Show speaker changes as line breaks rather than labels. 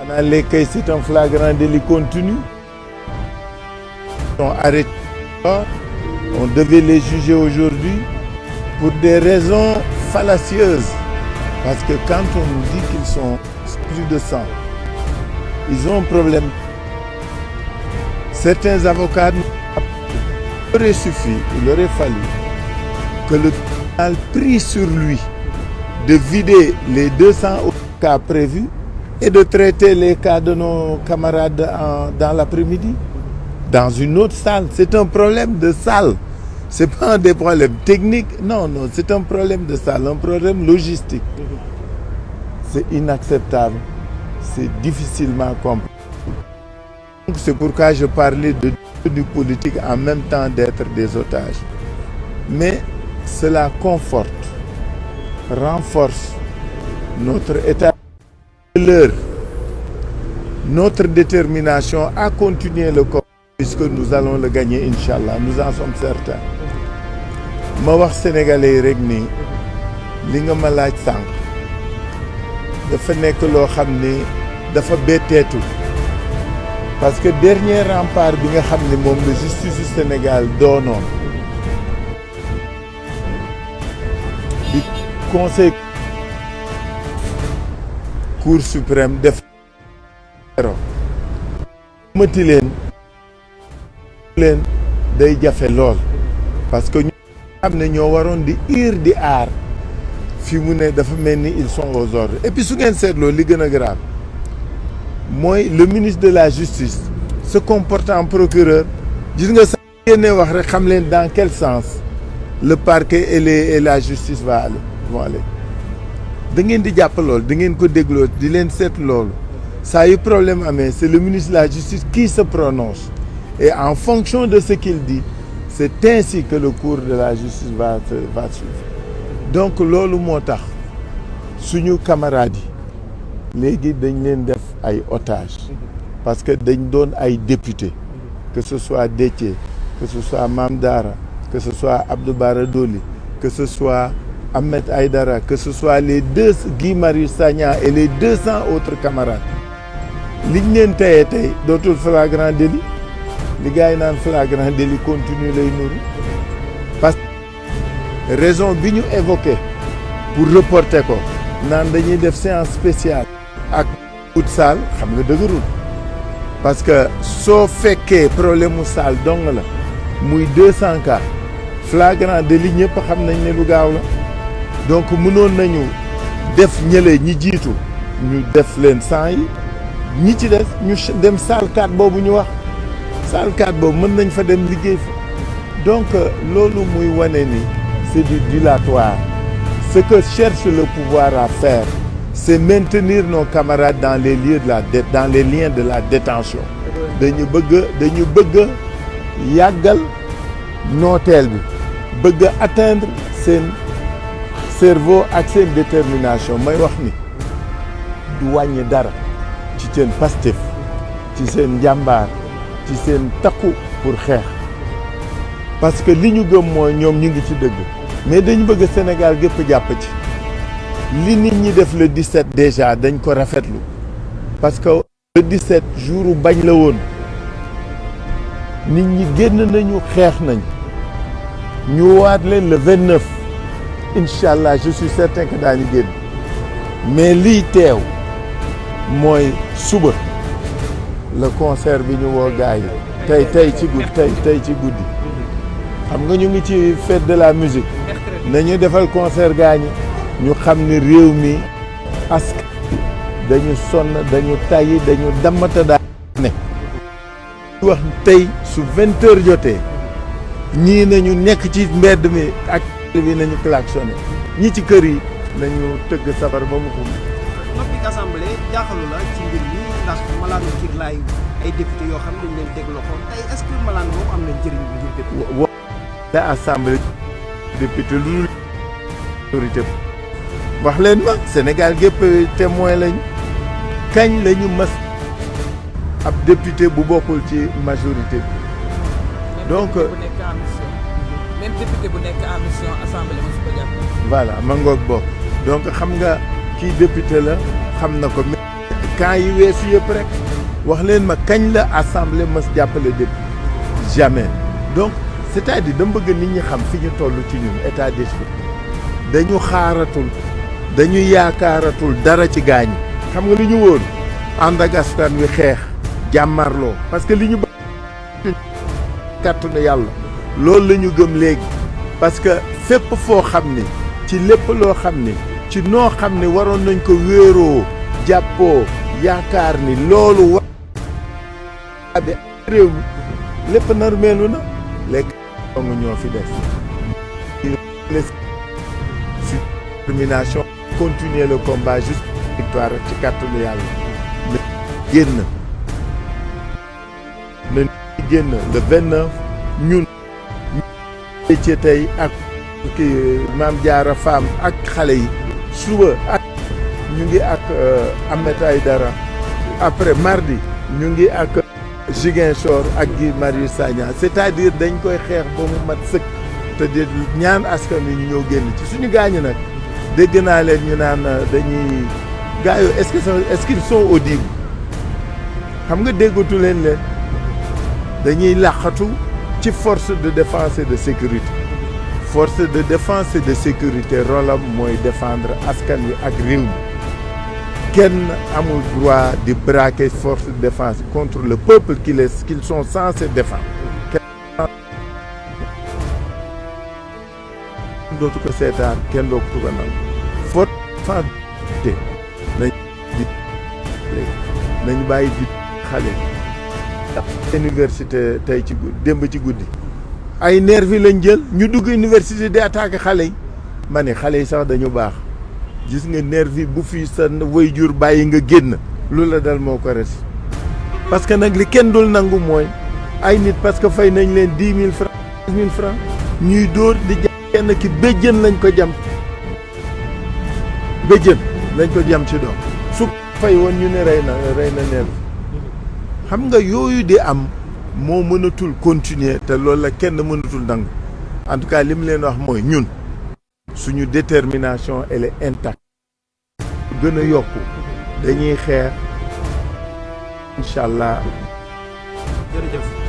Dans les cas, c'est un flagrant délit continu. Ils sont arrêtés. On devait les juger aujourd'hui pour des raisons fallacieuses. Parce que quand on nous dit qu'ils sont plus de 100, ils ont un problème. Certains avocats, il aurait suffi, il aurait fallu que le tribunal prie sur lui de vider les 200 cas prévus et de traiter les cas de nos camarades dans l'après-midi, dans une autre salle. C'est un problème de salle. Ce n'est pas des problèmes techniques, non, c'est un problème de salle, un problème logistique. C'est inacceptable, c'est difficilement compris. C'est pourquoi je parlais du politique en même temps d'être des otages. Mais cela conforte, renforce notre état de l'heure, notre détermination à continuer le combat puisque nous allons le gagner, Inch'Allah, nous en sommes certains. Ma wax sénégalais yi rek ni li nga ma laaj sànq dafa nekk loo xam ni dafa betteetu parce que dernier rempart bi nga xam ne moom la justice du Sénégal doonoon di conseil cour suprême def mëti leen day jafe lool parce que ñu xam ne ñoo waroon di ir di aar fi mu ne dafa mel ni ils sont aux ordres et puis su ngeen seetloo li gën a grave mooy le ministre de la justice se comporte en procureur gis nga sax génne wax rek xam leen dans quel sens le parquet et la justice vont aller da ngeen di jàpp loolu da ngeen ko dégloo di leen seet loolu saa yu problème amee c'est le ministre de la justice qui se prononce et en fonction de ce qu'il dit c'est ainsi que le cours de la justice va suivre donc loolu moo tax suñu camarades yi léegi dañ leen def ay otages parce que dañ doon ay députés que ce soit Déthié que ce soit Mame Dara que ce soit Abdou Bara Dolly que ce soit Ahmed Aïdara que ce soit les deux Guy Marius Sagna et les 200 autres camarades liñ leen tayee tey dootul flagrant délit li gars yi naan flagrant délit continue lay nuru parce que raison bi ñu évoqué pour reporter ko naan dañuy def séance spéciale ak ut salle xam nga dëgërul parce que soo fekkee problème mu salle dong la muy 200 cas flagrant délit ñëpp xam nañ ne lu gaaw la donc mënoon nañu def ñële ñi jiitu ñu def leen 100 yi ñi ci des ñu dem salle 4 boobu ñu wax salle 4 boobu mën nañ fa dem liggéey fa donc loolu muy wane ni c'est du dilatoire ce que cherche le pouvoir à faire c'est maintenir nos camarades dans les lieux dans les liens de la détention dañu bëgg yàggal nooteel bi bëgg atteindre seen cerveau ak seen détermination may wax ni du wàññi dara ci seen Pastef ci seen njàmbaar ci seen takku pour xeex parce que li ñu gëm mooy ñoom ñu ngi ci dëgg mais dañu bëgg Sénégal gépp jàpp ci li nit ñi def le 17 déjà dañ ko rafetlu parce que le 17 jour bañ la woon nit ñi génn nañu xeex nañ ñu waat leen le 29 incha allah je suis certain que daañu génn mais lii teew mooy suba le concert bi ñu woo gars yi tey ci guddi xam nga ñu ngi ci fête de la musique nañu defal concert gars ñi ñu xam ni réew mi askan dañu sonn dañu tàyyi dañu dammata daa ne wax tey su 20 heures jotee ñii nañu nekk ci mbedd mi ak bi nañu klaxonné ñi ci kër yi nañu tëgg sabar ba mu ko
noppi assemblée jaaxalu la ci mbir mi ndax malaanu kiir laay ay député yoo xam ne dañ leen teg loxo tey est-ce que malaan boobu am na njëriñ bi ngir député
la assemblée député lu autorité wax leen ma Sénégal gépp témoin lañ kañ la ñu mas ab député bu bokkul ci majorité bi donc
même député bu nekk en mission assemblée ma su ko jàpp
voilà ma ngoog bokk donc xam nga kii député la xam na ko camp yi weesu yëpp rek wax leen ma kañ la assemblée mës jàppale député jamais. donc c'est-à-dire dama bëgg nit ñi xam fi ñu toll ci ñun état d'esprit dañu xaaratul dañu yaakaaratul dara ci gaañ xam nga li ñu wóor ànd ak askan wi xeex jàmmarloo parce que li ñu bëgg kàttanu yàlla loolu la ñu gëm léegi parce que fépp foo xam ni ci lépp loo xam ni ci noo xam ni waroon nañ ko wéeroo jàppoo yaakaar ni loolu war bi réew mi lépp nar meelu na léegi dong ñoo fi des détermination continuer le combat jusqu'à la victoire ci kàttanu yàlla na génn le 29 ñun ci tey ak Mame Diarra Fam ak xale yi suba ak ñu ngi ak Ahmed Aïdara après mardi ñu ngi ak Ziguinchor ak Guy Marius Sagna c'est-à-dire dañ koy xeex ba mu mat sëkk te di ñaan askan wi ñu ñëw génn ci suñu gaañu nag dégg naa leen ñu naan dañuy gars yooyu est-ce qu'ils sont audibles xam nga déggatu leen dañuy làqatu ci force de défense et de sécurité force de défense et de sécurité rôlam mooy défendre askan wi ak réew mi kenn amul droit di braquer force de défense contre le peuple qu'ils sont censés défendre kenn dootu ko seetaan kenn doo ko tuga nag force de défense nañ bàyyi di xale université tey ci démb ci guddi ay nervi lañ jël ñu dugg université di attaqué xale yi ma ne xale yi sax dañu baax gis nga nervi bu fi sa waajur bàyyi nga génn lu la dal moo ko res parce que nag li kenn dul nangu mooy ay nit parce que fay nañ leen 10 000 francs 15 000 francs ñuy dóor di jam kenn ki béjjën lañ ko jam béjjën lañ ko jam ci doom su fay woon ñu ne rey na nervi xam nga yooyu di am moo mënatul continuer te loolu la kenn mënatul nangu en tout cas li mu leen wax mooy ñun suñu détermination elle est intacte gën a yokku dañuy xeex incha allah.
jërëjëf.